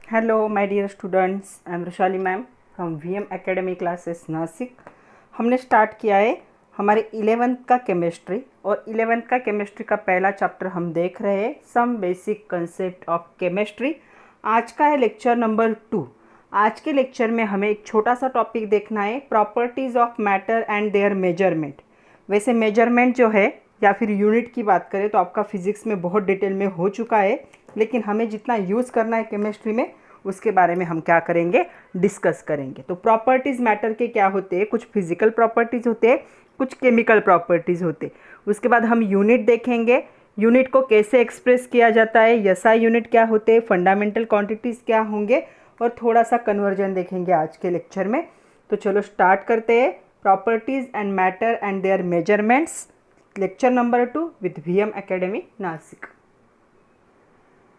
Hello, my dear students. I am Rushali ma'am from VM Academy classes Nashik. हमने start किया है हमारे 11th का केमिस्ट्री और 11th का केमिस्ट्री का पहला चैप्टर हम देख रहे हैं some basic concept of chemistry. आज का है लेक्चर नंबर 2। आज के लेक्चर में हमें एक छोटा सा टॉपिक देखना है, properties of matter and their measurement. वैसे मेजरमेंट जो है या फिर यूनिट की बात करें तो आपका फिजिक्स में बहुत डिटेल में हो चुका है, लेकिन हमें जितना यूज़ करना है केमिस्ट्री में उसके बारे में हम क्या करेंगे, डिस्कस करेंगे। तो प्रॉपर्टीज़ मैटर के क्या होते हैं, कुछ फिजिकल प्रॉपर्टीज़ होते हैं, कुछ केमिकल प्रॉपर्टीज़ होते हैं। उसके बाद हम यूनिट देखेंगे, यूनिट को कैसे एक्सप्रेस किया जाता है, एसआई यूनिट क्या होते हैं, फंडामेंटल क्वांटिटीज़ क्या होंगे, और थोड़ा सा कन्वर्जन देखेंगे आज के लेक्चर में। तो चलो स्टार्ट करते हैं, properties and matter and their measurements, lecture number 2 with VM academy Nasik.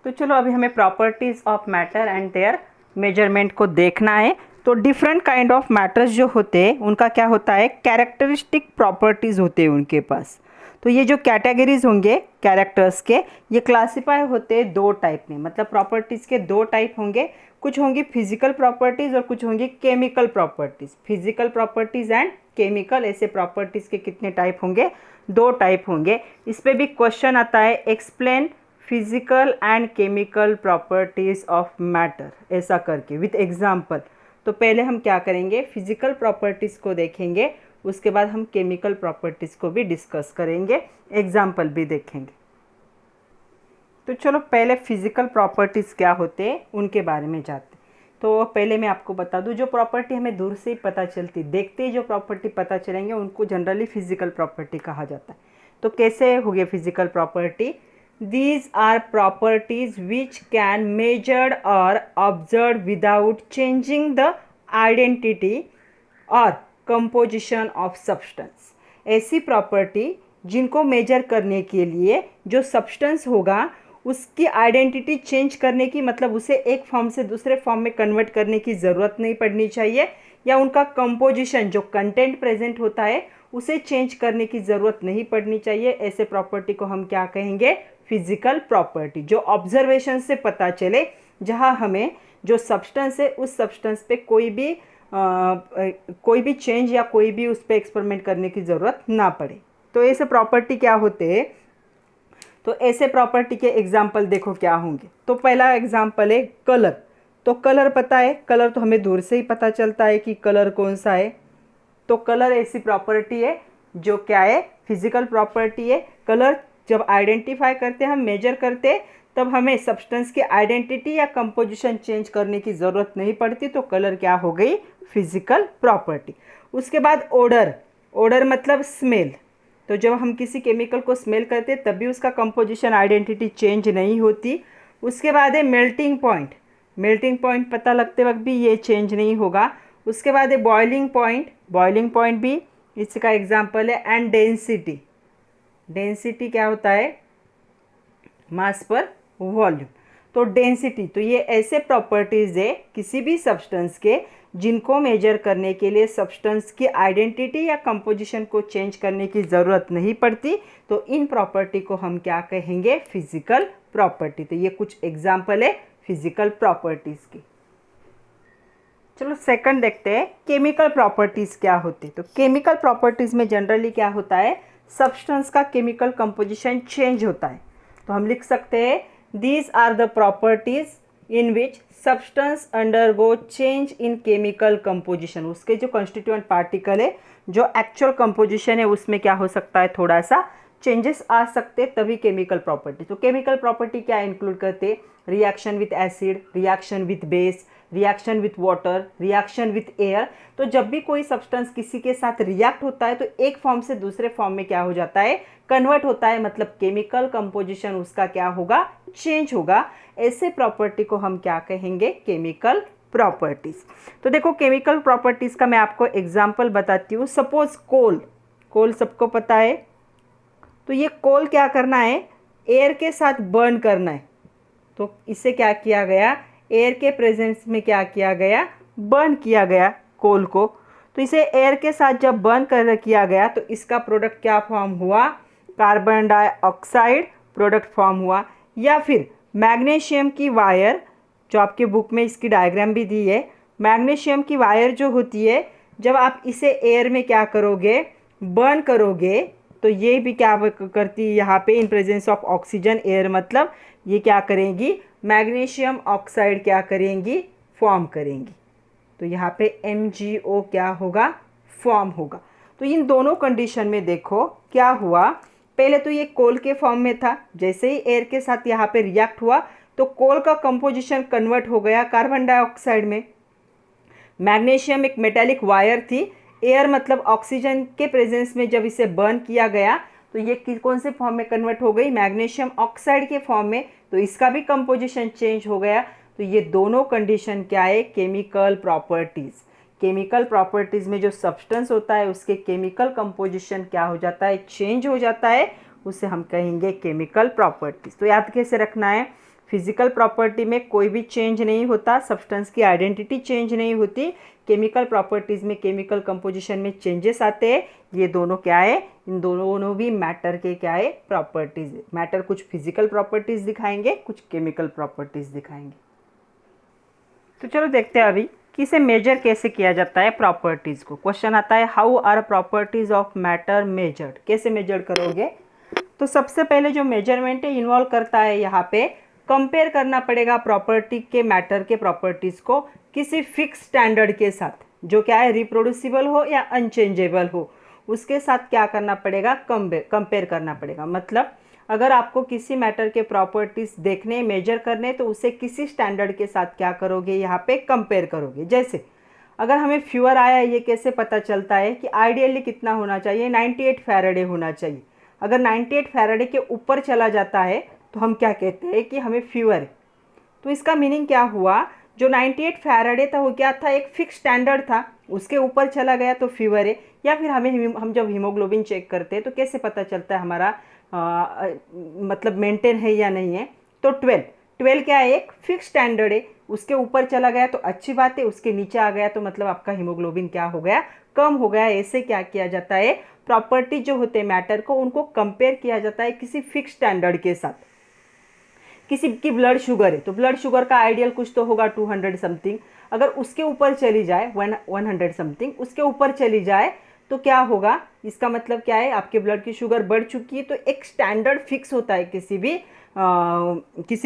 तो चलो अभी हमें properties of matter and their measurement को देखना है। तो डिफरेंट काइंड ऑफ मैटर्स जो होते हैं उनका क्या होता है, कैरेक्टरिस्टिक प्रॉपर्टीज़ होते हैं उनके पास। तो ये जो कैटेगरीज होंगे कैरेक्टर्स के, ये क्लासीफाई होते हैं दो टाइप में, मतलब प्रॉपर्टीज़ के दो टाइप होंगे। कुछ होंगी फिजिकल प्रॉपर्टीज़ और कुछ होंगी chemical properties. Physical properties and chemical, ऐसे प्रॉपर्टीज़ के कितने टाइप होंगे, दो टाइप होंगे। इस पर भी क्वेश्चन आता है, explain physical and chemical properties of matter, ऐसा करके विथ एग्जाम्पल। तो पहले हम क्या करेंगे, फिजिकल प्रॉपर्टीज़ को देखेंगे, उसके बाद हम केमिकल प्रॉपर्टीज़ को भी डिस्कस करेंगे, एग्जाम्पल भी देखेंगे। तो चलो पहले फिजिकल प्रॉपर्टीज़ क्या होते हैं उनके बारे में जाते हैं। तो पहले मैं आपको बता दूं, जो प्रॉपर्टी हमें दूर से ही पता चलती, देखते ही जो प्रॉपर्टी पता चलेंगे उनको जनरली फिजिकल प्रॉपर्टी कहा जाता है। तो कैसे हो गए physical property, These are properties which can measured or observed without changing the identity or composition of substance। ऐसी प्रॉपर्टी जिनको मेजर करने के लिए जो सब्सटेंस होगा उसकी आइडेंटिटी चेंज करने की, मतलब उसे एक फॉर्म से दूसरे फॉर्म में कन्वर्ट करने की ज़रूरत नहीं पड़नी चाहिए, या उनका कंपोजिशन जो कंटेंट प्रेजेंट होता है उसे चेंज करने की ज़रूरत नहीं पड़नी चाहिए। ऐसे प्रॉपर्टी को हम क्या कहेंगे, फिजिकल प्रॉपर्टी। जो ऑब्जर्वेशन से पता चले, जहाँ हमें जो सब्सटेंस है उस सब्सटेंस पे कोई भी चेंज या कोई भी उस पर एक्सपेरिमेंट करने की ज़रूरत ना पड़े। तो ऐसे प्रॉपर्टी क्या होते हैं, तो ऐसे प्रॉपर्टी के एग्जाम्पल देखो क्या होंगे। तो पहला एग्जाम्पल है कलर। तो कलर पता है, कलर तो हमें दूर से ही पता चलता है कि कलर कौन सा है। तो कलर ऐसी प्रॉपर्टी है जो क्या है, फिजिकल प्रॉपर्टी है। कलर जब आइडेंटिफाई करते हैं, हम मेजर करते हैं, तब हमें सब्सटेंस की आइडेंटिटी या कंपोजिशन चेंज करने की ज़रूरत नहीं पड़ती। तो कलर क्या हो गई, फिजिकल प्रॉपर्टी। उसके बाद ओडर। ओडर मतलब स्मेल। तो जब हम किसी केमिकल को स्मेल करते हैं तभी उसका कंपोजिशन आइडेंटिटी चेंज नहीं होती। उसके बाद है मेल्टिंग पॉइंट। मेल्टिंग पॉइंट पता लगते वक्त भी ये चेंज नहीं होगा। उसके बाद है बॉइलिंग पॉइंट। बॉइलिंग पॉइंट भी इसका एग्जाम्पल है। And density. डेंसिटी क्या होता है, मास पर वॉल्यूम। तो डेंसिटी, तो ये ऐसे प्रॉपर्टीज़ है किसी भी सब्सटेंस के जिनको मेजर करने के लिए सब्सटेंस की आइडेंटिटी या कंपोजिशन को चेंज करने की ज़रूरत नहीं पड़ती। तो इन प्रॉपर्टी को हम क्या कहेंगे, फिजिकल प्रॉपर्टी। तो ये कुछ एग्जाम्पल है फिजिकल प्रॉपर्टीज़ की। चलो सेकंड देखते हैं, केमिकल प्रॉपर्टीज़ क्या होती है। तो केमिकल प्रॉपर्टीज़ में जनरली क्या होता है, सब्सटेंस का केमिकल कंपोजिशन चेंज होता है। तो हम लिख सकते हैं, these are the properties in which substance undergo change in chemical composition. उसके जो कॉन्स्टिट्यूएंट पार्टिकल है, जो एक्चुअल कंपोजिशन है, उसमें क्या हो सकता है, थोड़ा सा चेंजेस आ सकते, तभी केमिकल प्रॉपर्टी। तो केमिकल प्रॉपर्टी क्या इंक्लूड करते, reaction with acid, reaction with base, reaction with water, reaction with air. तो जब भी कोई सब्सटेंस किसी के साथ रिएक्ट होता है तो एक फॉर्म से दूसरे फॉर्म में क्या हो जाता है, कन्वर्ट होता है, मतलब केमिकल कंपोजिशन उसका क्या होगा, चेंज होगा। ऐसे प्रॉपर्टी को हम क्या कहेंगे, केमिकल प्रॉपर्टीज़। तो देखो केमिकल प्रॉपर्टीज़ का मैं आपको एग्जाम्पल बताती हूँ। सपोज कोल। कोल सबको पता है। तो ये कोल क्या करना है, एयर के साथ बर्न करना है। तो इसे क्या किया गया, एयर के प्रेजेंस में क्या किया गया, बर्न किया गया कोल को। तो इसे एयर के साथ जब बर्न कर किया गया तो इसका प्रोडक्ट क्या फॉर्म हुआ, कार्बन डाइऑक्साइड प्रोडक्ट फॉर्म हुआ। या फिर मैग्नीशियम की वायर जो आपके बुक में इसकी डायग्राम भी दी है। मैग्नीशियम की वायर जो होती है, जब आप इसे एयर में क्या करोगे, बर्न करोगे, तो ये भी क्या करती है यहाँ पे, in presence of oxygen air, मतलब ये क्या करेंगी, मैग्नीशियम ऑक्साइड क्या करेंगी, फॉर्म करेंगी। तो यहाँ पे MgO क्या होगा, फॉर्म होगा। तो इन दोनों कंडीशन में देखो क्या हुआ, पहले तो ये कोल के फॉर्म में था, जैसे ही एयर के साथ यहाँ पे रिएक्ट हुआ तो कोल का कंपोजिशन कन्वर्ट हो गया कार्बन डाइऑक्साइड में। मैग्नीशियम एक मेटालिक वायर थी, एयर मतलब ऑक्सीजन के प्रेजेंस में जब इसे बर्न किया गया तो ये कौन से फॉर्म में कन्वर्ट हो गई, मैग्नीशियम ऑक्साइड के फॉर्म में, तो इसका भी कंपोजिशन चेंज हो गया। तो ये दोनों कंडीशन क्या है, केमिकल प्रॉपर्टीज़। केमिकल प्रॉपर्टीज़ में जो सब्सटेंस होता है उसके केमिकल कंपोजिशन क्या हो जाता है, चेंज हो जाता है, उसे हम कहेंगे केमिकल प्रॉपर्टीज़। तो याद कैसे रखना है, फिजिकल प्रॉपर्टी में कोई भी चेंज नहीं होता, सब्सटेंस की आइडेंटिटी चेंज नहीं होती, केमिकल प्रॉपर्टीज़ में केमिकल कंपोजिशन में चेंजेस आते हैं। ये दोनों क्या है, इन दोनों भी मैटर के क्या है, प्रॉपर्टीज़। मैटर कुछ फिजिकल प्रॉपर्टीज़ दिखाएंगे, कुछ केमिकल प्रॉपर्टीज़ दिखाएंगे। तो चलो देखते हैं अभी कि इसे मेजर कैसे किया जाता है प्रॉपर्टीज़ को। क्वेश्चन आता है, how are properties of matter measured, कैसे मेजर करोगे। तो सबसे पहले जो मेजरमेंट है इन्वॉल्व करता है यहाँ पे कंपेयर करना पड़ेगा प्रॉपर्टी के, मैटर के प्रॉपर्टीज़ को किसी फिक्स स्टैंडर्ड के साथ, जो क्या है, रिप्रोड्यूसिबल हो या अनचेंजेबल हो, उसके साथ क्या करना पड़ेगा, कंपेयर करना पड़ेगा। मतलब अगर आपको किसी मैटर के प्रॉपर्टीज़ देखने, मेजर करने, तो उसे किसी स्टैंडर्ड के साथ क्या करोगे, यहाँ पे कंपेयर करोगे। जैसे अगर हमें फीवर आया, ये कैसे पता चलता है कि आइडियली कितना होना चाहिए, 98 फैराडे होना चाहिए। अगर 98 फैराडे के ऊपर चला जाता है तो हम क्या कहते हैं कि हमें फीवर है। तो इसका मीनिंग क्या हुआ, जो 98 फैराडे था वो क्या था, एक फिक्स स्टैंडर्ड था, उसके ऊपर चला गया तो फीवर है। या फिर हम जब हीमोग्लोबिन चेक करते हैं तो कैसे पता चलता है हमारा मतलब मेंटेन है या नहीं है। तो 12 क्या है, एक फिक्स स्टैंडर्ड है, उसके ऊपर चला गया तो अच्छी बात है, उसके नीचे आ गया तो मतलब आपका हीमोग्लोबिन क्या हो गया, कम हो गया। ऐसे क्या किया जाता है, प्रॉपर्टी जो होते हैं मैटर को, उनको कंपेयर किया जाता है किसी फिक्स स्टैंडर्ड के साथ। किसी की ब्लड शुगर है तो ब्लड शुगर का आइडियल कुछ तो होगा 200 समथिंग, अगर उसके ऊपर चली जाए 100 समथिंग, उसके ऊपर चली जाए तो क्या होगा, इसका मतलब क्या है, आपके ब्लड की शुगर बढ़ चुकी है। तो एक स्टैंडर्ड फिक्स होता है किसी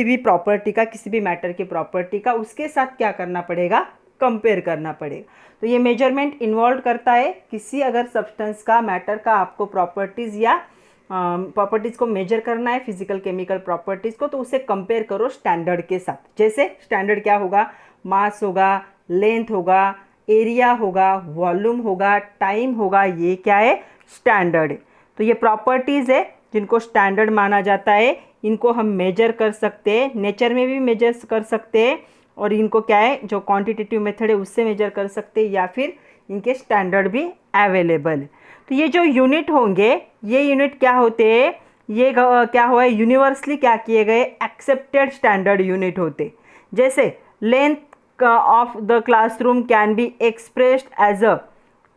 भी प्रॉपर्टी का, किसी भी मैटर के प्रॉपर्टी का, उसके साथ क्या करना पड़ेगा, कंपेयर करना पड़ेगा। तो ये मेजरमेंट इन्वॉल्व करता है किसी अगर सब्सटेंस का, मैटर का आपको प्रॉपर्टीज़ या प्रॉपर्टीज़ को मेजर करना है, फिजिकल केमिकल प्रॉपर्टीज़ को, तो उसे कंपेयर करो स्टैंडर्ड के साथ। जैसे स्टैंडर्ड क्या होगा, मास होगा, लेंथ होगा, एरिया होगा, वॉल्यूम होगा, टाइम होगा, ये क्या है, स्टैंडर्ड है। तो ये प्रॉपर्टीज़ है जिनको स्टैंडर्ड माना जाता है, इनको हम मेजर कर सकते हैं, नेचर में भी मेजर कर सकते हैं, और इनको क्या है, जो क्वांटिटेटिव मेथड है उससे मेजर कर सकते हैं, या फिर इनके स्टैंडर्ड भी अवेलेबल है। तो ये जो यूनिट होंगे, ये यूनिट क्या होते हैं, ये क्या हुआ है, यूनिवर्सली क्या किए गए, एक्सेप्टेड स्टैंडर्ड यूनिट होते। जैसे length of the classroom can be expressed as a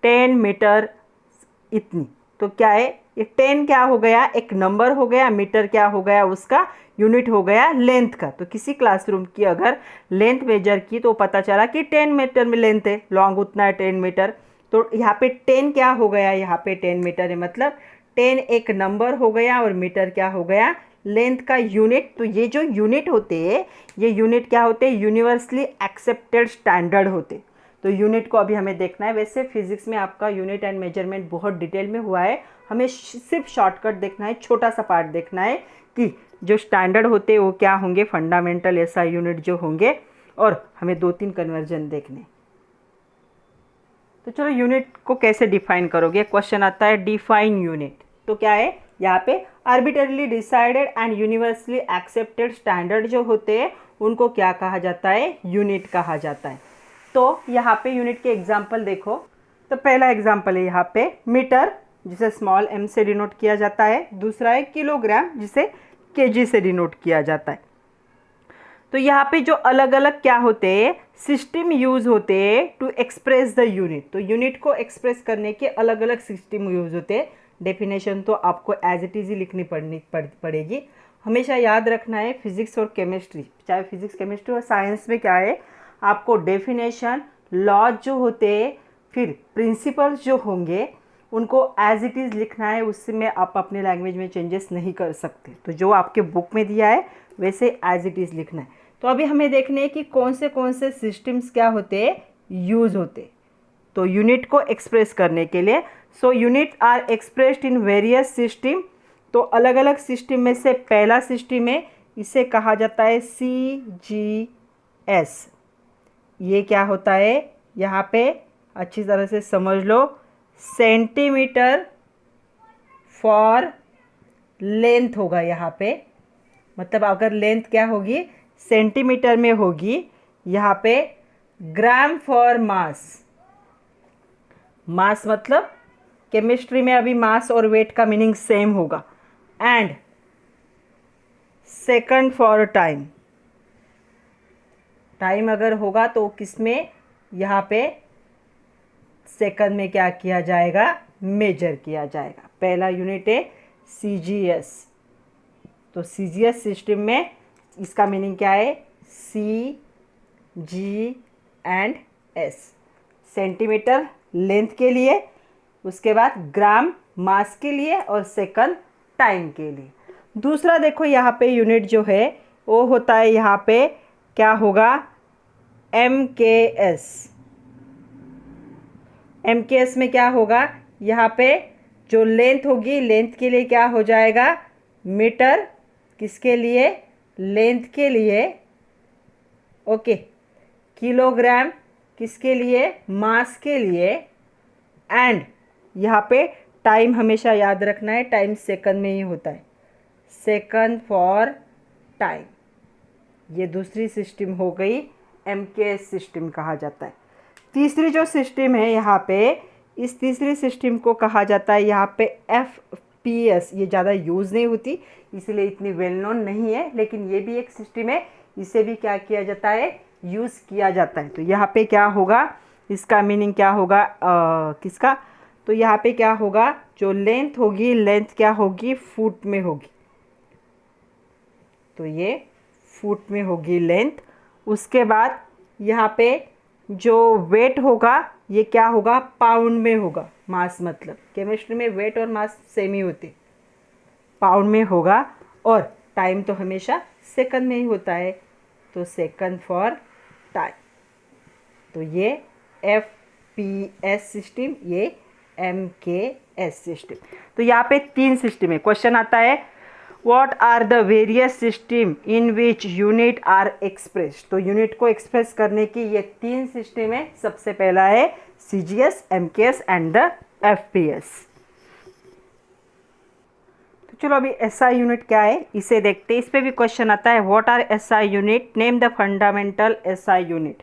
10 metre इतनी। तो क्या है, ये 10 क्या हो गया, एक नंबर हो गया, मीटर क्या हो गया, उसका यूनिट हो गया लेंथ का। तो किसी क्लासरूम की अगर लेंथ मेजर की तो पता चला कि 10 मीटर में लेंथ है, लॉन्ग उतना है 10 मीटर। तो यहाँ पे 10 क्या हो गया, यहाँ पे 10 मीटर है, मतलब 10 एक नंबर हो गया और मीटर क्या हो गया, लेंथ का यूनिट। तो ये जो यूनिट होते हैं, ये यूनिट क्या होते हैं, यूनिवर्सली एक्सेप्टेड स्टैंडर्ड होते। तो यूनिट को अभी हमें देखना है। वैसे फिजिक्स में आपका यूनिट एंड मेजरमेंट बहुत डिटेल में हुआ है, हमें सिर्फ शॉर्टकट देखना है, छोटा सा पार्ट देखना है कि जो स्टैंडर्ड होते हैं वो क्या होंगे, फंडामेंटल ऐसा यूनिट जो होंगे, और हमें 2-3 कन्वर्जन देखने। तो चलो यूनिट को कैसे डिफाइन करोगे, क्वेश्चन आता है डिफाइन यूनिट। तो क्या है, यहाँ पे arbitrarily decided and universally accepted standard जो होते हैं उनको क्या कहा जाता है, यूनिट कहा जाता है। तो यहाँ पे यूनिट के एग्जाम्पल देखो। तो पहला एग्जाम्पल है यहाँ पे मीटर, जिसे स्मॉल m से डिनोट किया जाता है। दूसरा है किलोग्राम, जिसे kg से डिनोट किया जाता है। तो यहाँ पे जो अलग अलग क्या होते हैं, सिस्टम यूज होते हैं टू एक्सप्रेस द यूनिट। तो यूनिट को एक्सप्रेस करने के अलग अलग सिस्टम यूज होते हैं। डेफिनेशन तो आपको एज इट इज ही लिखनी पड़ेगी। हमेशा याद रखना है फिज़िक्स और केमिस्ट्री, चाहे फिज़िक्स केमिस्ट्री और साइंस में क्या है, आपको डेफिनेशन, लॉज जो होते हैं, फिर प्रिंसिपल्स जो होंगे उनको एज इट इज़ लिखना है, उसमें आप अपने लैंग्वेज में चेंजेस नहीं कर सकते। तो जो आपके बुक में दिया है वैसे एज इट इज़ लिखना है। तो अभी हमें देखना है कि कौन से सिस्टम्स क्या होते हैं, यूज़ होते। तो यूनिट को एक्सप्रेस करने के लिए, so unit are expressed in various system. तो अलग अलग सिस्टम में से पहला सिस्टम है, इसे कहा जाता है CGS। ये क्या होता है, यहाँ पे अच्छी तरह से समझ लो, सेंटीमीटर फॉर लेंथ होगा यहाँ पे। मतलब अगर लेंथ क्या होगी, सेंटीमीटर में होगी, यहाँ पे ग्राम फॉर मास। मास मतलब केमिस्ट्री में अभी मास और वेट का मीनिंग सेम होगा। And second for time, time अगर होगा तो किसमें, यहाँ पे सेकंड में क्या किया जाएगा, मेजर किया जाएगा। पहला यूनिट है CGS। तो CGS सिस्टम में इसका मीनिंग क्या है, CGS, सेंटीमीटर लेंथ के लिए, उसके बाद ग्राम मास के लिए, और सेकंड टाइम के लिए। दूसरा देखो यहाँ पे यूनिट जो है वो होता है, यहाँ पे क्या होगा, MKS। MKS में क्या होगा, यहाँ पे जो लेंथ होगी, लेंथ के लिए क्या हो जाएगा, मीटर, किसके लिए, लेंथ के लिए, ओके, किलोग्राम किसके लिए, मास के लिए। एंड यहाँ पे टाइम हमेशा याद रखना है, टाइम सेकंड में ही होता है, सेकंड फॉर टाइम। ये दूसरी सिस्टम हो गई, MKS सिस्टम कहा जाता है। तीसरी जो सिस्टम है यहाँ पे, इस तीसरी सिस्टम को कहा जाता है यहाँ पे FPS। ये ज़्यादा यूज़ नहीं होती इसलिए इतनी वेल नोन नहीं है, लेकिन ये भी एक सिस्टम है, इसे भी क्या किया जाता है, यूज़ किया जाता है। तो यहाँ पे क्या होगा, इसका मीनिंग क्या होगा, किसका, तो यहाँ पे क्या होगा, जो लेंथ होगी, लेंथ क्या होगी, फुट में होगी। तो ये फुट में होगी लेंथ। उसके बाद यहाँ पे जो वेट होगा ये क्या होगा, पाउंड में होगा। मास मतलब केमिस्ट्री में वेट और मास सेम ही होते, पाउंड में होगा। और टाइम तो हमेशा सेकंड में ही होता है, तो सेकंड फॉर टाइम। तो ये FPS सिस्टम, ये MKS सिस्टम। तो यहाँ पे 3 सिस्टम है। क्वेश्चन आता है, what are the various system in which unit are express. तो यूनिट को एक्सप्रेस करने की ये 3 सिस्टम है। सबसे पहला है CGS, MKS and the FPS। तो चलो अभी SI यूनिट क्या है इसे देखते हैं। इस पे भी क्वेश्चन आता है, what are SI unit, name the fundamental SI unit.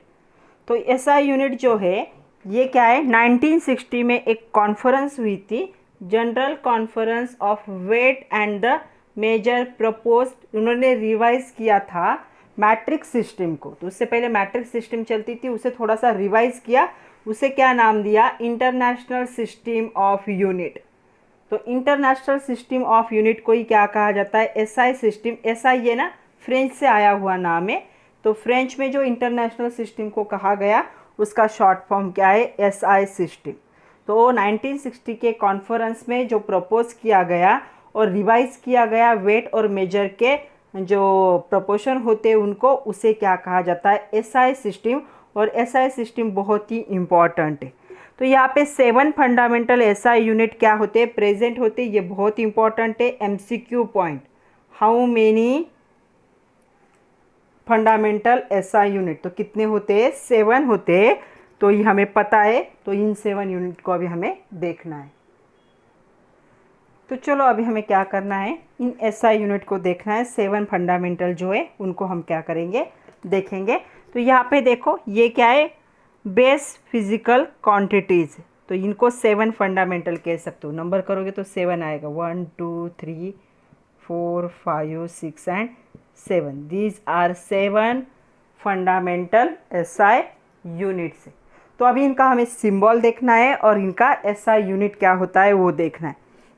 तो SI यूनिट जो है ये क्या है, 1960 में एक कॉन्फ्रेंस हुई थी, general conference of weight and the measure proposed. उन्होंने रिवाइज किया था मैट्रिक्स सिस्टम को। तो उससे पहले मैट्रिक्स सिस्टम चलती थी, उसे थोड़ा सा रिवाइज किया, उसे क्या नाम दिया, इंटरनेशनल सिस्टम ऑफ यूनिट। तो इंटरनेशनल सिस्टम ऑफ यूनिट को ही क्या कहा जाता है, SI सिस्टम। SI ये ना फ्रेंच से आया हुआ नाम है, तो फ्रेंच में जो इंटरनेशनल सिस्टम को कहा गया उसका शॉर्ट फॉर्म क्या है, SI सिस्टम। तो 1960 के कॉन्फ्रेंस में जो प्रपोज किया गया और रिवाइज किया गया वेट और मेजर के जो प्रोपोर्शन होते हैं उनको, उसे क्या कहा जाता है, SI सिस्टम। और SI सिस्टम बहुत ही इम्पॉर्टेंट है। तो यहाँ पे 7 फंडामेंटल SI यूनिट क्या होते हैं, प्रेजेंट होते हैं। ये बहुत इंपॉर्टेंट है, MCQ point. How many fundamental SI unit, तो कितने होते हैं, 7 होते हैं। तो ये हमें पता है, तो इन 7 यूनिट को अभी हमें देखना है। तो चलो अभी हमें क्या करना है, इन SI यूनिट को देखना है। 7 फंडामेंटल जो है उनको हम क्या करेंगे, देखेंगे। तो यहाँ पे देखो ये क्या है, बेस फिजिकल क्वांटिटीज़। तो इनको 7 फंडामेंटल कह सकते हो। नंबर करोगे तो 7 आएगा, 1 2 3 4 5 6 and 7। These are 7 fundamental SI units. तो अभी इनका हमें सिंबल देखना है और इनका SI यूनिट क्या होता है वो देखना है।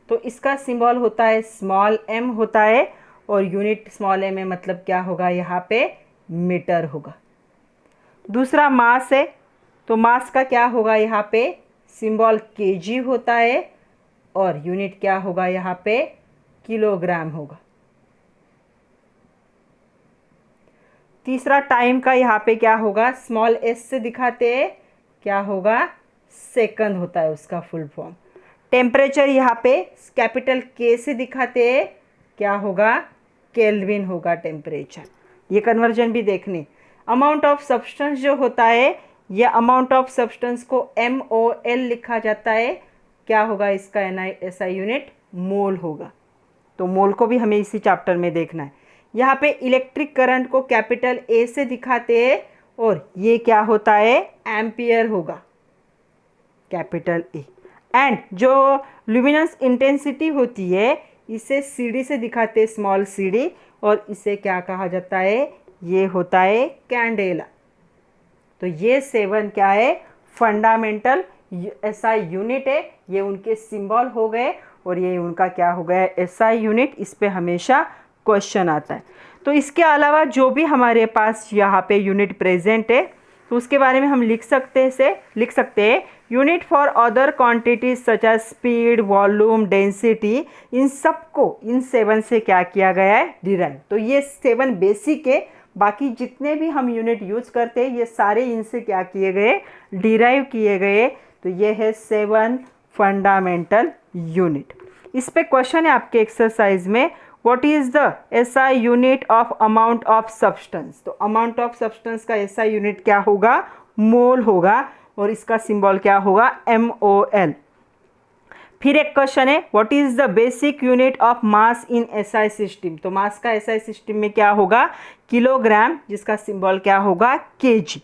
तो इसका सिंबल होता है स्मॉल m होता है, और यूनिट स्मॉल m में मतलब क्या होगा यहाँ पे मीटर होगा। दूसरा मास है, तो मास का क्या होगा यहाँ पे सिंबल केजी होता है और यूनिट क्या होगा यहाँ पे किलोग्राम होगा। तीसरा टाइम का यहाँ पे क्या होगा स्मॉल एस से दिखाते हैं, क्या होगा सेकंड होता है उसका फुल फॉर्म। टेम्परेचर यहाँ पे कैपिटल के से दिखाते हैं, क्या होगा केल्विन होगा टेम्परेचर। ये कन्वर्जन भी देखने। अमाउंट ऑफ सब्सटेंस जो होता है, ये अमाउंट ऑफ सब्सटेंस को MOL लिखा जाता है, क्या होगा इसका SI यूनिट मोल होगा। तो मोल को भी हमें इसी चैप्टर में देखना है। यहाँ पे इलेक्ट्रिक करंट को कैपिटल A से दिखाते हैं और ये क्या होता है एम्पियर होगा कैपिटल A। एंड जो ल्यूमिनस इंटेंसिटी होती है इसे CD से दिखाते हैं स्मॉल CD, और इसे क्या कहा जाता है ये होता है कैंडेला। तो ये 7 क्या है फंडामेंटल SI यूनिट है, ये उनके सिंबल हो गए और ये उनका क्या हो गया SI यूनिट। इस पे हमेशा क्वेश्चन आता है। तो इसके अलावा जो भी हमारे पास यहाँ पे यूनिट प्रेजेंट है तो उसके बारे में हम लिख सकते हैं unit for other quantities such as speed, volume, density, इन सबको इन 7 से क्या किया गया है डिराइव। तो ये 7 बेसिक है, बाकी जितने भी हम यूनिट यूज करते हैं ये सारे इनसे क्या किए गए डिराइव किए गए। तो ये है 7 फंडामेंटल यूनिट। इस पे क्वेश्चन है आपके एक्सरसाइज में, what is the SI unit of amount of substance. तो अमाउंट ऑफ सब्सटेंस का SI यूनिट क्या होगा मोल होगा और इसका सिंबल क्या होगा MOL। फिर एक क्वेश्चन है what is the basic unit of mass in SI system. तो मास का SI सिस्टम में क्या होगा किलोग्राम, जिसका सिंबल क्या होगा kg।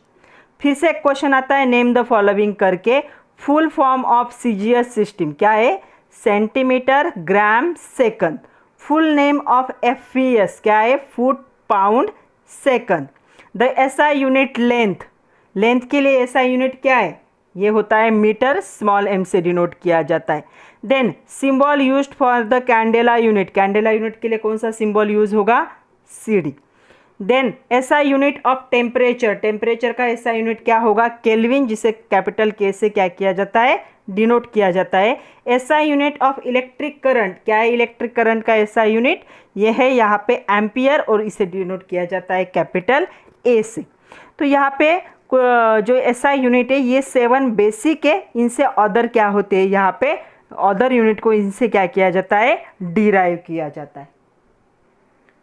फिर से एक क्वेश्चन आता है नेम द फॉलोइंग करके, full form of CGS system क्या है centimetre, gram, second. Full name of FPS क्या है foot, pound, second. The SI unit length, length के लिए SI यूनिट क्या है ये होता है मीटर, स्मॉल m से डिनोट किया जाता है। Then symbol used for the candela unit, candela unit के लिए कौन सा सिंबल यूज होगा CD। Then SI unit of temperature, temperature का SI यूनिट क्या होगा केल्विन, जिसे कैपिटल K से क्या किया जाता है डिनोट किया जाता है। SI unit of electric current क्या है इलेक्ट्रिक करंट का SI यूनिट ये है यहाँ पे एम्पियर और इसे डिनोट किया जाता है कैपिटल A से। तो यहाँ पे जो SI यूनिट है ये 7 बेसिक है, इनसे अदर क्या होते हैं यहाँ पे अदर यूनिट को इनसे क्या किया जाता है डिराइव किया जाता है।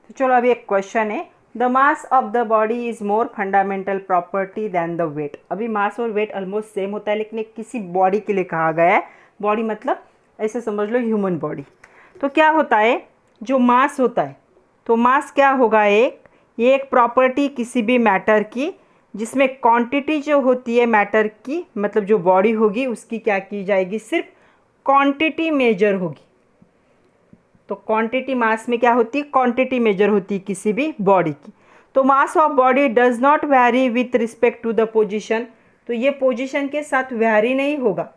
तो चलो अभी एक क्वेश्चन है, the mass of the body is more fundamental property than the weight. अभी मास और वेट ऑलमोस्ट सेम होता है लेकिन एक किसी बॉडी के लिए कहा गया है, बॉडी मतलब ऐसे समझ लो ह्यूमन बॉडी। तो क्या होता है जो मास होता है, तो मास क्या होगा ये एक प्रॉपर्टी किसी भी मैटर की जिसमें क्वांटिटी जो होती है मैटर की मतलब जो बॉडी होगी उसकी क्या की जाएगी सिर्फ क्वांटिटी मेजर होगी। तो क्वांटिटी मास में क्या होती है क्वांटिटी मेजर होती है किसी भी बॉडी की। तो mass of body does not vary with respect to the position, तो ये पोजीशन के साथ वैरी नहीं होगा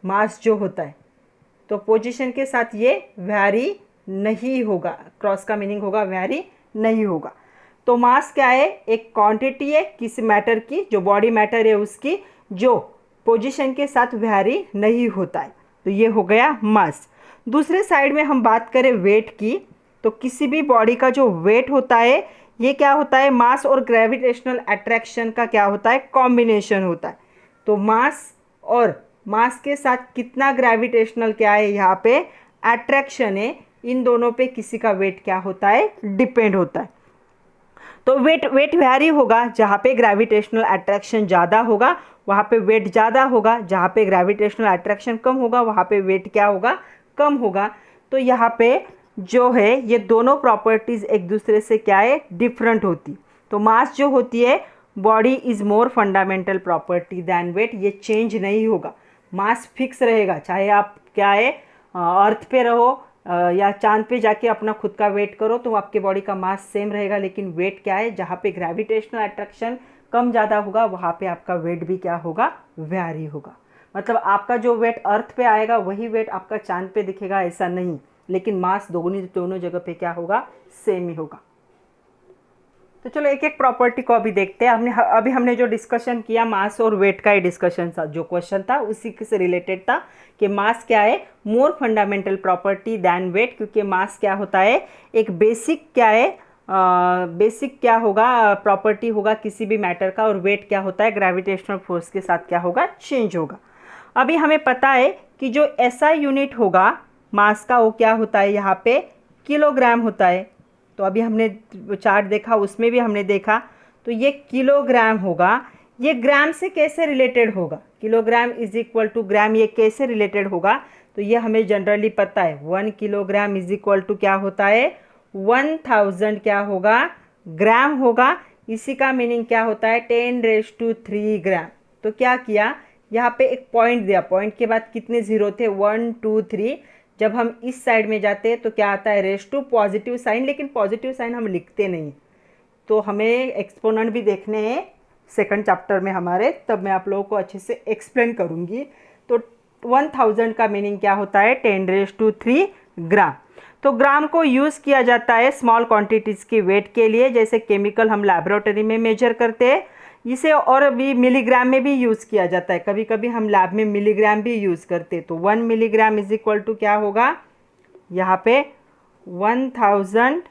मास जो होता है, तो पोजीशन के साथ ये वैरी नहीं होगा, क्रॉस का मीनिंग होगा वैरी नहीं होगा। तो मास क्या है एक क्वांटिटी है किसी मैटर की, जो बॉडी मैटर है उसकी, जो पोजीशन के साथ वैरी नहीं होता है, तो ये हो गया मास। दूसरे साइड में हम बात करें वेट की, तो किसी भी बॉडी का जो वेट होता है ये क्या होता है मास और ग्रेविटेशनल अट्रैक्शन का क्या होता है कॉम्बिनेशन होता है। तो मास और मास के साथ कितना ग्रेविटेशनल क्या है यहाँ पे अट्रैक्शन है, इन दोनों पे किसी का वेट क्या होता है डिपेंड होता है। तो वेट वैरी होगा, जहाँ पे ग्रेविटेशनल अट्रैक्शन ज़्यादा होगा वहाँ पे वेट ज़्यादा होगा, जहाँ पे ग्रेविटेशनल अट्रैक्शन कम होगा वहाँ पे वेट क्या होगा कम होगा। तो यहाँ पे जो है ये दोनों प्रॉपर्टीज़ एक दूसरे से क्या है डिफरेंट होती। तो मास जो होती है body is more fundamental property than weight, ये चेंज नहीं होगा, मास फिक्स रहेगा, चाहे आप क्या है अर्थ पे रहो या चांद पे जाके अपना खुद का वेट करो तो आपके बॉडी का मास सेम रहेगा। लेकिन वेट क्या है जहाँ पे ग्रेविटेशनल अट्रैक्शन कम ज़्यादा होगा वहाँ पे आपका वेट भी क्या होगा वैरी होगा। मतलब आपका जो वेट अर्थ पे आएगा वही वेट आपका चांद पे दिखेगा ऐसा नहीं, लेकिन मास दोनों जगह पे क्या होगा, सेम ही होगा। तो चलो एक एक प्रॉपर्टी को अभी देखते हैं। अभी हमने जो डिस्कशन किया मास और वेट का ही डिस्कशन था, जो क्वेश्चन था उसी से रिलेटेड था कि मास क्या है, more fundamental property than weight, क्योंकि मास क्या होता है, एक बेसिक क्या है, बेसिक क्या होगा, प्रॉपर्टी होगा किसी भी मैटर का, और वेट क्या होता है, ग्रेविटेशनल फोर्स के साथ क्या होगा, चेंज होगा। अभी हमें पता है कि जो एसआई यूनिट होगा मास का वो क्या होता है, यहाँ पे किलोग्राम होता है। तो अभी हमने चार्ट देखा उसमें भी हमने देखा, तो ये किलोग्राम होगा। ये ग्राम से कैसे रिलेटेड होगा, किलोग्राम इज इक्वल टू ग्राम, ये कैसे रिलेटेड होगा, तो ये हमें जनरली पता है 1 किलोग्राम इज इक्वल टू क्या होता है, 1000 क्या होगा, ग्राम होगा। इसी का मीनिंग क्या होता है, 10⁻³ ग्राम। तो क्या किया, यहाँ पे एक पॉइंट दिया, पॉइंट के बाद कितने जीरो थे, 1 2 3। जब हम इस साइड में जाते हैं तो क्या आता है, रेज़ टू पॉजिटिव साइन, लेकिन पॉजिटिव साइन हम लिखते नहीं, तो हमें एक्सपोनेंट भी देखने हैं सेकंड चैप्टर में हमारे, तब मैं आप लोगों को अच्छे से एक्सप्लेन करूंगी। तो 1000 का मीनिंग क्या होता है, 10⁻³ ग्राम। तो ग्राम को यूज़ किया जाता है स्मॉल क्वांटिटीज़ की वेट के लिए, जैसे केमिकल हम लैबोरेटरी में मेजर करते हैं इसे, और भी मिलीग्राम में भी यूज़ किया जाता है, कभी कभी हम लैब में मिलीग्राम भी यूज़ करते हैं। तो 1 मिलीग्राम इज इक्वल टू क्या होगा, यहाँ पे 1000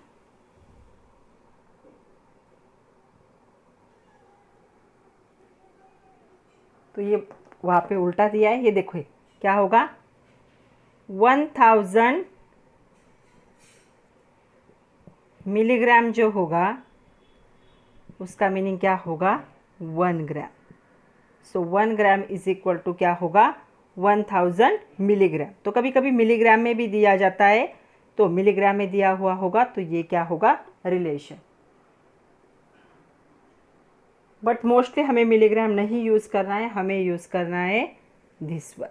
तो ये वहाँ पे उल्टा दिया है, ये देखो क्या होगा, 1000 मिलीग्राम जो होगा उसका मीनिंग क्या होगा, 1 ग्राम। सो 1 ग्राम इज इक्वल टू क्या होगा, 1000 मिलीग्राम। तो कभी कभी मिलीग्राम में भी दिया जाता है, तो मिलीग्राम में दिया हुआ होगा, तो ये क्या होगा, रिलेशन। बट मोस्टली हमें मिलीग्राम नहीं यूज़ करना है, हमें यूज़ करना है दिस वन।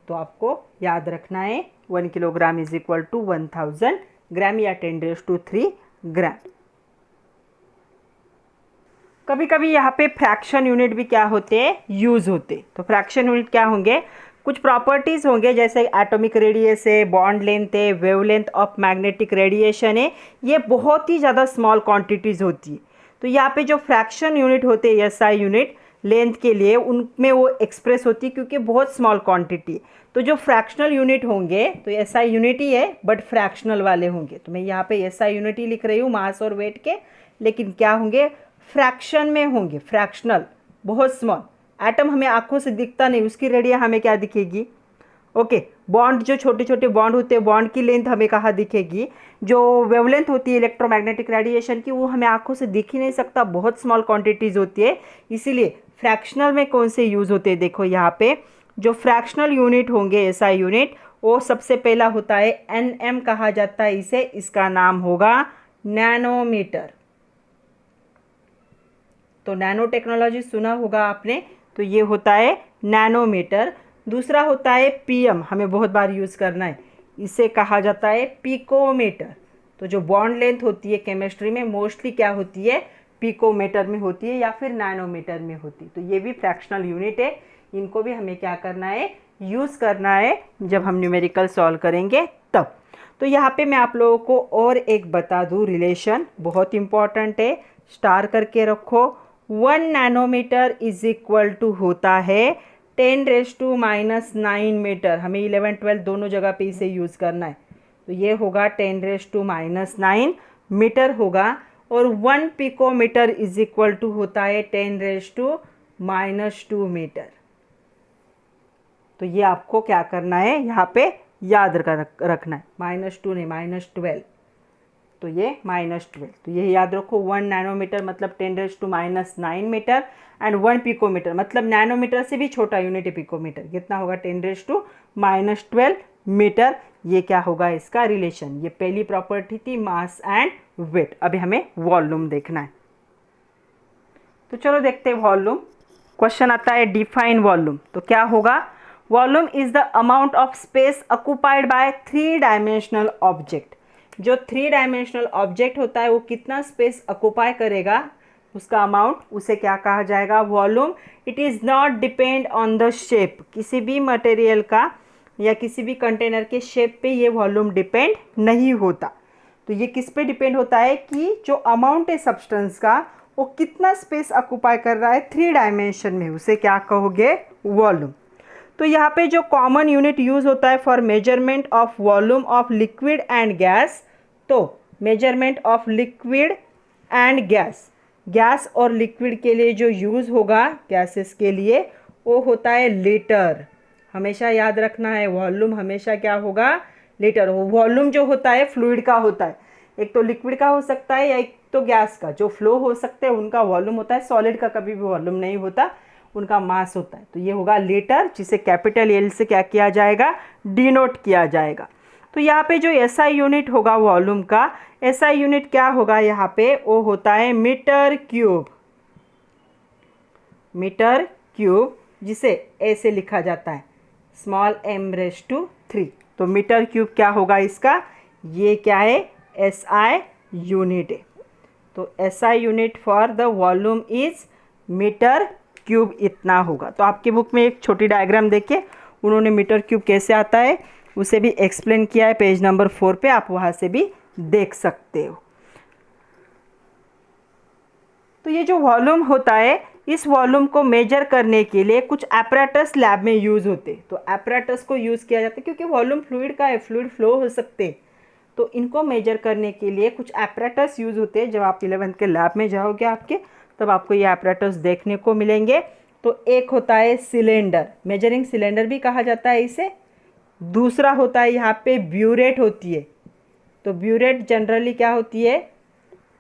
तो आपको याद रखना है 1 किलोग्राम इज इक्वल टू 1000 ग्राम या 10⁻³ ग्राम। कभी कभी यहाँ पे फ्रैक्शन यूनिट भी क्या होते हैं, यूज़ होते। तो फ्रैक्शन यूनिट क्या होंगे, कुछ प्रॉपर्टीज़ होंगे, जैसे एटॉमिक रेडियस है, बॉन्ड लेंथ है, वेवलेंथ ऑफ मैग्नेटिक रेडिएशन है, ये बहुत ही ज़्यादा स्मॉल क्वांटिटीज़ होती है। तो यहाँ पे जो फ्रैक्शन यूनिट होते हैं एसआई यूनिट लेंथ के लिए, उनमें वो एक्सप्रेस होती है क्योंकि बहुत स्मॉल क्वांटिटी। तो जो फ्रैक्शनल यूनिट होंगे, तो एसआई यूनिट ही है बट फ्रैक्शनल वाले होंगे। तो मैं यहाँ पे एसआई यूनिट ही लिख रही हूँ मास और वेट के, लेकिन क्या होंगे, फ्रैक्शन में होंगे, फ्रैक्शनल, बहुत स्मॉल। एटम हमें आंखों से दिखता नहीं, उसकी रेडियस हमें क्या दिखेगी, ओके। बॉन्ड जो छोटे छोटे बॉन्ड होते हैं, बॉन्ड की लेंथ हमें कहाँ दिखेगी, जो वेवलेंथ होती है इलेक्ट्रोमैग्नेटिक रेडिएशन की, वो हमें आंखों से दिख ही नहीं सकता, बहुत स्मॉल क्वांटिटीज़ होती है। इसीलिए फ्रैक्शनल में कौन से यूज़ होते हैं, देखो यहाँ पे जो फ्रैक्शनल यूनिट होंगे एसआई यूनिट, वो सबसे पहला होता है एनएम कहा जाता है इसे, इसका नाम होगा नैनोमीटर। तो नैनो टेक्नोलॉजी सुना होगा आपने, तो ये होता है नैनोमीटर। दूसरा होता है पीएम, हमें बहुत बार यूज़ करना है, इसे कहा जाता है पिकोमीटर। तो जो बॉन्ड लेंथ होती है केमिस्ट्री में मोस्टली क्या होती है, पिकोमीटर में होती है या फिर नैनोमीटर में होती है। तो ये भी फ्रैक्शनल यूनिट है, इनको भी हमें क्या करना है, यूज़ करना है जब हम न्यूमेरिकल सॉल्व करेंगे तब। तो यहाँ पे मैं आप लोगों को और एक बता दूँ, रिलेशन बहुत इंपॉर्टेंट है, स्टार करके रखो। 1 नैनोमीटर इज इक्वल टू होता है 10⁻⁹ मीटर। हमें 11 12 दोनों जगह पे इसे यूज़ करना है, तो ये होगा 10⁻⁹ मीटर होगा। और 1 पिकोमीटर इज इक्वल टू होता है 10⁻² मीटर। तो ये आपको क्या करना है, यहाँ पे याद रखना है, -2 नहीं, -12। तो ये -12, तो ये याद रखो। 1 नैनोमीटर मतलब 10⁻⁹ मीटर, एंड 1 पिकोमीटर मतलब नैनोमीटर से भी छोटा यूनिट है पिकोमीटर, कितना होगा 10⁻⁻12 मीटर। ये क्या होगा इसका रिलेशन, ये पहली प्रॉपर्टी थी मास एंड वेट। अभी हमें वॉल्यूम देखना है, तो चलो देखते हैं वॉल्यूम। क्वेश्चन आता है डिफाइन वॉल्यूम, तो क्या होगा, volume is the amount of space occupied by 3 dimensional object. जो 3 डायमेंशनल ऑब्जेक्ट होता है वो कितना स्पेस ऑक्युपाई करेगा, उसका अमाउंट, उसे क्या कहा जाएगा, volume. It is not depend on the shape, किसी भी मटेरियल का या किसी भी कंटेनर के शेप पे ये वॉल्यूम डिपेंड नहीं होता। तो ये किस पे डिपेंड होता है कि जो अमाउंट है सब्सटेंस का वो कितना स्पेस ऑक्यूपाई कर रहा है 3 डायमेंशन में, उसे क्या कहोगे, वॉल्यूम। तो यहाँ पे जो कॉमन यूनिट यूज़ होता है for measurement of volume of liquid and gas, तो measurement of liquid and gas और लिक्विड के लिए जो यूज़ होगा गैसेस के लिए वो होता है लीटर। हमेशा याद रखना है वॉल्यूम हमेशा क्या होगा, लीटर। वॉल्यूम जो होता है फ्लूइड का होता है, एक तो लिक्विड का हो सकता है या एक तो गैस का। जो फ्लो हो सकते हैं उनका वॉल्यूम होता है, सॉलिड का कभी भी वॉल्यूम नहीं होता, उनका मास होता है। तो ये होगा लीटर, जिसे कैपिटल एल से क्या किया जाएगा, डिनोट किया जाएगा। तो यहाँ पे जो एसआई यूनिट होगा वॉल्यूम का, एसआई यूनिट क्या होगा यहाँ पे, वो होता है मीटर क्यूब। मीटर क्यूब जिसे ऐसे लिखा जाता है स्मॉल m⁻³ तो मीटर क्यूब क्या होगा इसका, ये क्या है, एसआई यूनिट है। तो SI unit for the volume is metre cube, इतना होगा। तो आपकी बुक में एक छोटी डायग्राम देखिए, उन्होंने मीटर क्यूब कैसे आता है उसे भी एक्सप्लेन किया है, पेज नंबर 4 पे, आप वहाँ से भी देख सकते हो। तो ये जो वॉल्यूम होता है, इस वॉल्यूम को मेजर करने के लिए कुछ एपरेटस लैब में यूज़ होते, तो एपरेटस को यूज़ किया जाता है क्योंकि वॉल्यूम फ्लूइड का है, फ्लूइड फ्लो हो सकते, तो इनको मेजर करने के लिए कुछ एपरेटस यूज़ होते हैं। जब आप 11th के लैब में जाओगे आपके, तब आपको ये एपरेटस देखने को मिलेंगे। तो एक होता है सिलेंडर, मेजरिंग सिलेंडर भी कहा जाता है इसे। दूसरा होता है यहाँ पे ब्यूरेट होती है, तो ब्यूरेट जनरली क्या होती है,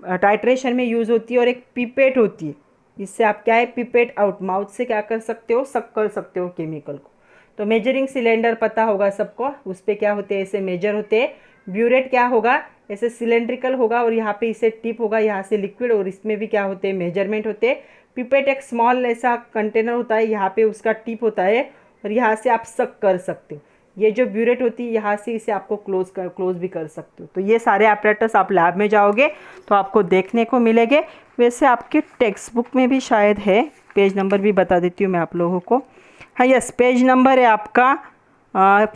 टाइट्रेशन में यूज़ होती है। और एक पिपेट होती है, इससे आप क्या है, पिपेट आउट, माउथ से क्या कर सकते हो, सक कर सकते हो केमिकल को। तो मेजरिंग सिलेंडर पता होगा सबको, उस पर क्या होते हैं, ऐसे मेजर होते हैं। ब्यूरेट क्या होगा, ऐसे सिलेंड्रिकल होगा और यहाँ पे इसे टिप होगा, यहाँ से लिक्विड, और इसमें भी क्या होते हैं, मेजरमेंट होते हैं। पिपेट एक स्मॉल ऐसा कंटेनर होता है, यहाँ पे उसका टिप होता है और यहाँ से आप सक कर सकते हो। ये जो ब्यूरेट होती है, यहाँ से इसे आपको क्लोज भी कर सकते हो। तो ये सारे एपरेटस आप लैब में जाओगे तो आपको देखने को मिलेंगे। वैसे आपके टेक्स्ट बुक में भी शायद है, पेज नंबर भी बता देती हूँ मैं आप लोगों को। हाँ यस, पेज नंबर है आपका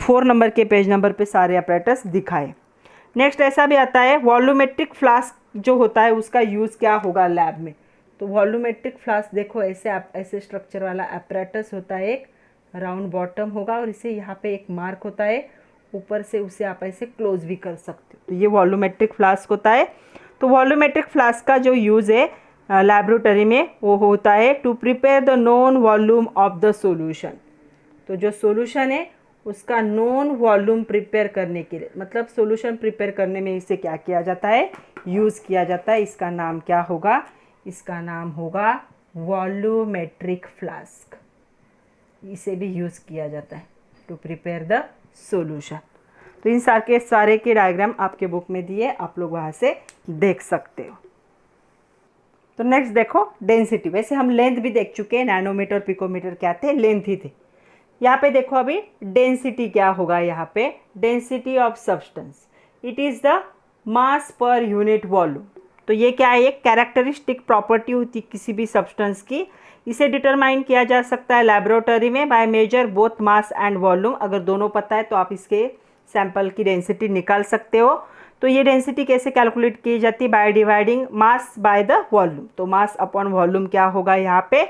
4 नंबर के पेज नंबर पे सारे एपरेटस दिखाए। नेक्स्ट ऐसा भी आता है, वॉल्यूमेट्रिक फ्लास्क जो होता है उसका यूज़ क्या होगा लैब में। तो वॉल्यूमेट्रिक फ्लास्क देखो, ऐसे स्ट्रक्चर वाला एपरेटस होता है, एक राउंड बॉटम होगा और इसे यहाँ पे एक मार्क होता है, ऊपर से उसे आप ऐसे क्लोज भी कर सकते हो। तो ये वॉल्यूमेट्रिक फ्लास्क होता है। तो वॉल्यूमेट्रिक फ्लास्क का जो यूज़ है लैबोरेटरी में, वो होता है to prepare the known volume of the solution. तो जो सॉल्यूशन है उसका नोन वॉल्यूम प्रिपेयर करने के लिए, मतलब सॉल्यूशन प्रिपेयर करने में इसे क्या किया जाता है, यूज़ किया जाता है। इसका नाम क्या होगा, इसका नाम होगा वॉल्यूमेट्रिक फ्लास्क। इसे भी यूज़ किया जाता है टू प्रिपेयर द सॉल्यूशन। तो इन सारे के डायग्राम आपके बुक में दिए, आप लोग वहाँ से देख सकते हो। तो नेक्स्ट देखो डेंसिटी। वैसे हम लेंथ भी देख चुके हैं, नैनोमीटर पिकोमीटर क्या थे, लेंथ ही थे। यहाँ पे देखो अभी डेंसिटी क्या होगा, यहाँ पे density of substance, it is the mass per unit volume. तो ये क्या है, एक कैरेक्टरिस्टिक प्रॉपर्टी होती किसी भी सब्सटेंस की। इसे डिटरमाइन किया जा सकता है लैबोरेटरी में by measure both mass and volume. अगर दोनों पता है तो आप इसके सैंपल की डेंसिटी निकाल सकते हो। तो ये डेंसिटी कैसे कैलकुलेट की जाती है, by dividing mass by the volume. तो मास अपॉन वॉल्यूम क्या होगा यहाँ पे,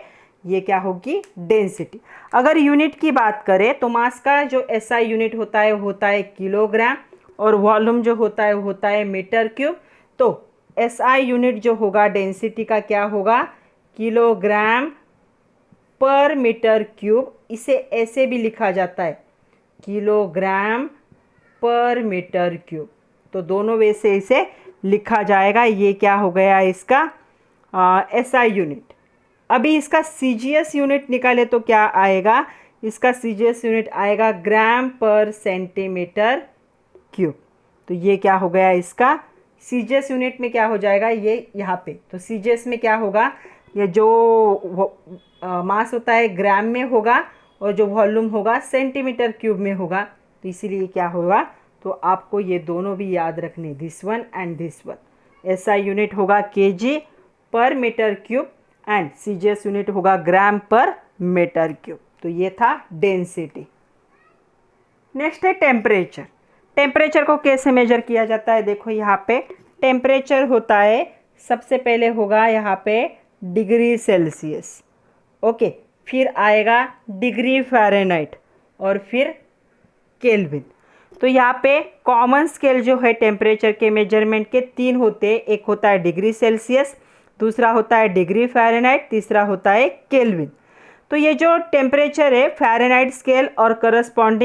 ये क्या होगी, डेंसिटी। अगर यूनिट की बात करें तो मास का जो एसआई यूनिट होता है किलोग्राम, और वॉल्यूम जो होता है वो होता है मीटर क्यूब। तो एसआई यूनिट जो होगा डेंसिटी का क्या होगा, किलोग्राम पर मीटर क्यूब। इसे ऐसे भी लिखा जाता है, किलोग्राम पर मीटर क्यूब। तो दोनों वे से इसे लिखा जाएगा। ये क्या हो गया इसका एसआई यूनिट। अभी इसका सीजीएस यूनिट निकाले तो क्या आएगा, इसका सीजीएस यूनिट आएगा ग्राम पर सेंटीमीटर क्यूब। तो ये क्या हो गया इसका सीजीएस यूनिट में क्या हो जाएगा, ये यहाँ पे। तो सीजीएस में क्या होगा, ये जो मास होता है ग्राम में होगा और जो वॉल्यूम होगा सेंटीमीटर क्यूब में होगा। तो इसीलिए क्या होगा, तो आपको ये दोनों भी याद रखने, this one and this one. SI unit होगा KG per metre cube and CGS unit होगा ग्राम पर मीटर क्यूब। तो ये था डेंसिटी। नेक्स्ट है टेम्परेचर। टेम्परेचर को कैसे मेजर किया जाता है, देखो यहाँ पे टेम्परेचर होता है, सबसे पहले होगा यहाँ पे डिग्री सेल्सियस, ओके, फिर आएगा डिग्री फ़ारेनहाइट और फिर केल्विन। तो यहाँ पे कॉमन स्केल जो है टेम्परेचर के मेजरमेंट के 3 होते हैं, एक होता है डिग्री सेल्सियस, दूसरा होता है डिग्री फ़ारेनहाइट, तीसरा होता है केल्विन। तो ये जो टेम्परेचर है फ़ारेनहाइट स्केल और correspond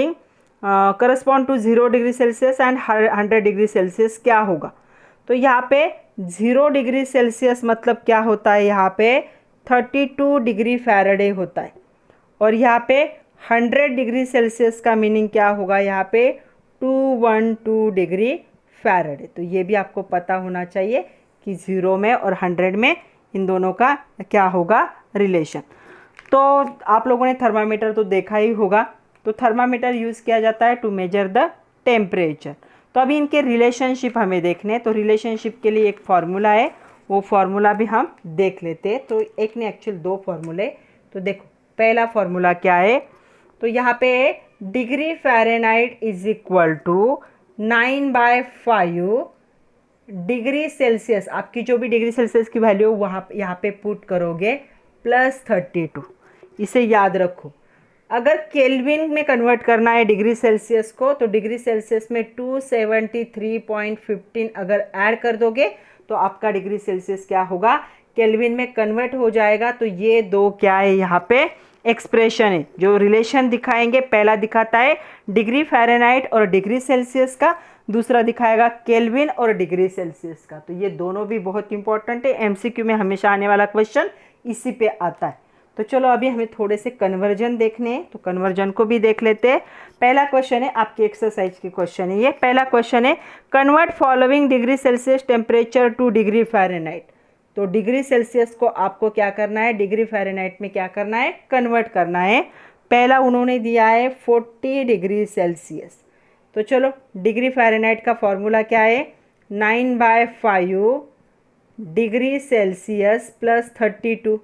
to 0 degree Celsius and 100 degree Celsius क्या होगा। तो यहाँ पे 0 डिग्री सेल्सियस मतलब क्या होता है, यहाँ पे 32 डिग्री फ़ारेनहाइट होता है, और यहाँ पे 100 डिग्री सेल्सियस का मीनिंग क्या होगा, यहाँ पे 212 डिग्री फ़ारेनहाइट। तो ये भी आपको पता होना चाहिए कि 0 में और 100 में इन दोनों का क्या होगा रिलेशन। तो आप लोगों ने थर्मामीटर तो देखा ही होगा, तो थर्मामीटर यूज़ किया जाता है टू मेजर द टेम्परेचर। तो अभी इनके रिलेशनशिप हमें देखने हैं, तो रिलेशनशिप के लिए एक फार्मूला है, वो फार्मूला भी हम देख लेते हैं। तो एक ने एक्चुअल 2 फार्मूले, तो देखो पहला फार्मूला क्या है, तो यहाँ पे degree Fahrenheit is equal to 9/5 degree Celsius, आपकी जो भी डिग्री सेल्सियस की वैल्यू वहाँ यहाँ पे पुट करोगे +32, इसे याद रखो। अगर केल्विन में कन्वर्ट करना है डिग्री सेल्सियस को, तो डिग्री सेल्सियस में 273.15 अगर ऐड कर दोगे तो आपका डिग्री सेल्सियस क्या होगा, केल्विन में कन्वर्ट हो जाएगा। तो ये 2 क्या है यहाँ पे एक्सप्रेशन है, जो रिलेशन दिखाएंगे, पहला दिखाता है डिग्री फ़ारेनहाइट और डिग्री सेल्सियस का, दूसरा दिखाएगा केल्विन और डिग्री सेल्सियस का। तो ये दोनों भी बहुत इंपॉर्टेंट है, एमसीक्यू में हमेशा आने वाला क्वेश्चन इसी पे आता है। तो चलो अभी हमें थोड़े से कन्वर्जन देखने हैं, तो कन्वर्जन को भी देख लेते हैं। पहला क्वेश्चन है, आपकी एक्सरसाइज की क्वेश्चन है ये। पहला क्वेश्चन है convert following degree Celsius temperature two degree Fahrenheit. तो डिग्री सेल्सियस को आपको क्या करना है, डिग्री फ़ारेनहाइट में क्या करना है, कन्वर्ट करना है। पहला उन्होंने दिया है 40 डिग्री सेल्सियस, तो चलो डिग्री फ़ारेनहाइट का फॉर्मूला क्या है, 9/5 डिग्री सेल्सियस +32,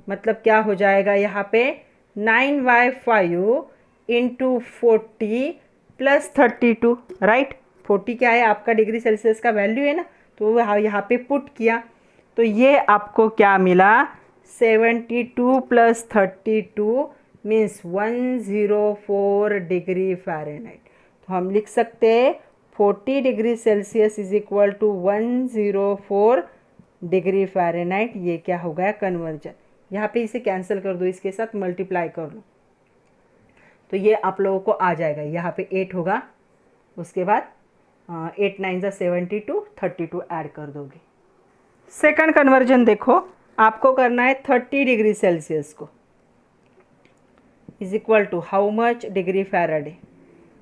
मतलब क्या हो जाएगा यहाँ पे 9/5 इंटू 40 +32, राइट। 40 क्या है, आपका डिग्री सेल्सियस का वैल्यू है ना, तो यहाँ पे पुट किया, तो ये आपको क्या मिला, 72 + 32 मीन्स 104 डिग्री फ़ारेनहाइट। तो हम लिख सकते हैं 40 degree Celsius is equal to 104 degree Fahrenheit. ये क्या हो गया, कन्वर्जन। यहाँ पे इसे कैंसिल कर दो, इसके साथ मल्टीप्लाई कर लो, तो ये आप लोगों को आ जाएगा, यहाँ पे 8 होगा, उसके बाद 8 9 = 72, 32 ऐड कर दोगे। सेकंड कन्वर्जन देखो, आपको करना है 30 डिग्री सेल्सियस को is equal to how much degree Fahrenheit.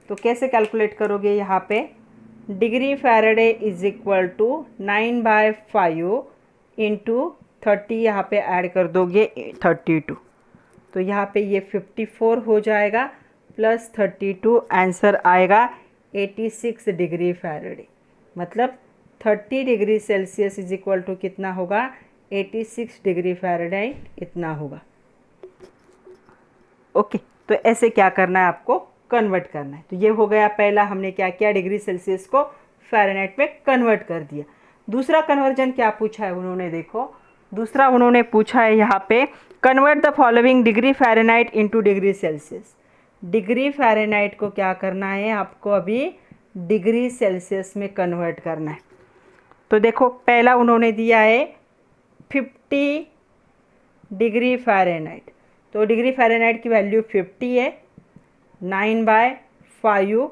तो कैसे कैलकुलेट करोगे, यहाँ पे degree Fahrenheit is equal to 9/5 into 30, यहाँ पे ऐड कर दोगे 32, तो यहाँ पे ये 54 हो जाएगा +32, आंसर आएगा 86 डिग्री फ़ारेनहाइट। मतलब 30 degree Celsius is equal to कितना होगा, 86 डिग्री फ़ारेनहाइट इतना होगा, ओके। तो ऐसे क्या करना है, आपको कन्वर्ट करना है। तो ये हो गया पहला, हमने क्या किया, डिग्री सेल्सियस को फ़ारेनहाइट में कन्वर्ट कर दिया। दूसरा कन्वर्जन क्या पूछा है उन्होंने, देखो दूसरा उन्होंने पूछा है यहाँ पे convert the following degree Fahrenheit into degree Celsius. Degree Fahrenheit को क्या करना है, आपको अभी डिग्री सेल्सियस में कन्वर्ट करना है। तो देखो पहला उन्होंने दिया है 50 डिग्री फ़ारेनहाइट, तो डिग्री फ़ारेनहाइट की वैल्यू 50 है, 9/5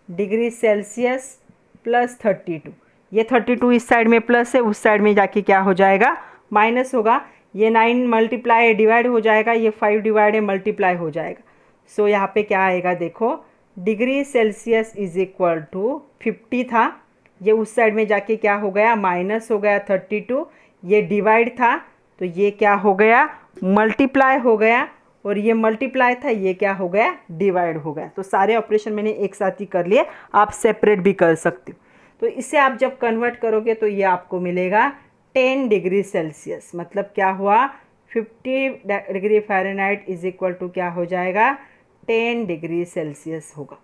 डिग्री सेल्सियस +32, ये 32 इस साइड में प्लस है, उस साइड में जाके क्या हो जाएगा, माइनस होगा। ये 9 मल्टीप्लाई डिवाइड हो जाएगा, ये 5 डिवाइड है मल्टीप्लाई हो जाएगा। सो यहाँ पे क्या आएगा, देखो degree Celsius is equal to 50 था, ये उस साइड में जाके क्या हो गया, माइनस हो गया 32, ये डिवाइड था तो ये क्या हो गया, मल्टीप्लाई हो गया, और ये मल्टीप्लाई था, ये क्या हो गया, डिवाइड हो गया। तो सारे ऑपरेशन मैंने एक साथ ही कर लिए, आप सेपरेट भी कर सकते हो। तो इसे आप जब कन्वर्ट करोगे तो ये आपको मिलेगा 10 डिग्री सेल्सियस, मतलब क्या हुआ, 50 degree Fahrenheit is equal to क्या हो जाएगा, 10 डिग्री सेल्सियस होगा।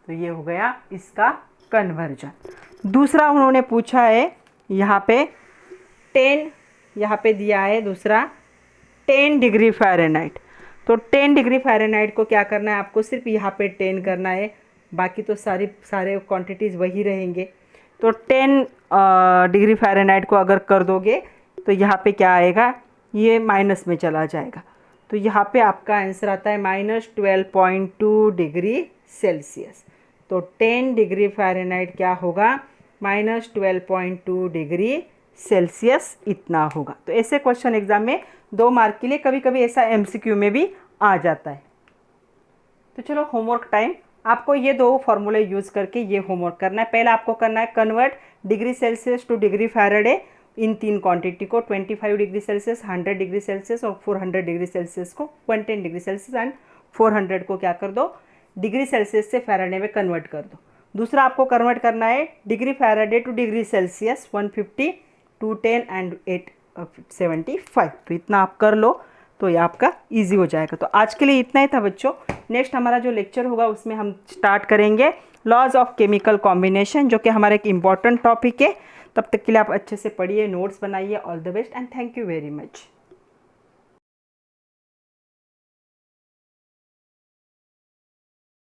तो ये हो गया इसका कन्वर्जन। दूसरा उन्होंने पूछा है यहाँ पे 10, यहाँ पे दिया है दूसरा 10 डिग्री फ़ारेनहाइट। तो 10 डिग्री फ़ारेनहाइट को क्या करना है आपको, सिर्फ यहाँ पे 10 करना है, बाकी तो सारे क्वांटिटीज़ वही रहेंगे। तो 10 डिग्री फ़ारेनहाइट को अगर कर दोगे तो यहाँ पे क्या आएगा, ये माइनस में चला जाएगा। तो यहाँ पे आपका आंसर आता है -12.2 डिग्री सेल्सियस। तो 10 डिग्री फ़ारेनहाइट क्या होगा, -12.2 डिग्री सेल्सियस इतना होगा। तो ऐसे क्वेश्चन एग्जाम में 2 मार्क के लिए, कभी कभी ऐसा MCQ में भी आ जाता है। तो चलो होमवर्क टाइम, आपको ये 2 फॉर्मूले यूज़ करके ये होमवर्क करना है। पहला आपको करना है convert degree Celsius to degree Faraday इन 3 क्वांटिटी को, 25 डिग्री सेल्सियस, 100 डिग्री सेल्सियस और 400 डिग्री सेल्सियस को, 110 डिग्री सेल्सियस एंड 400 को क्या कर दो, डिग्री सेल्सियस से फ़ारेडे में कन्वर्ट कर दो। दूसरा आपको कन्वर्ट करना है degree Faraday to degree Celsius, 150, 210 and 875। तो इतना आप कर लो तो ये आपका इजी हो जाएगा। तो आज के लिए इतना ही था बच्चों। नेक्स्ट हमारा जो लेक्चर होगा उसमें हम स्टार्ट करेंगे लॉज ऑफ केमिकल कॉम्बिनेशन, जो कि हमारा एक इम्पॉर्टेंट टॉपिक है। तब तक के लिए आप अच्छे से पढ़िए, नोट्स बनाइए। All the best and thank you very much.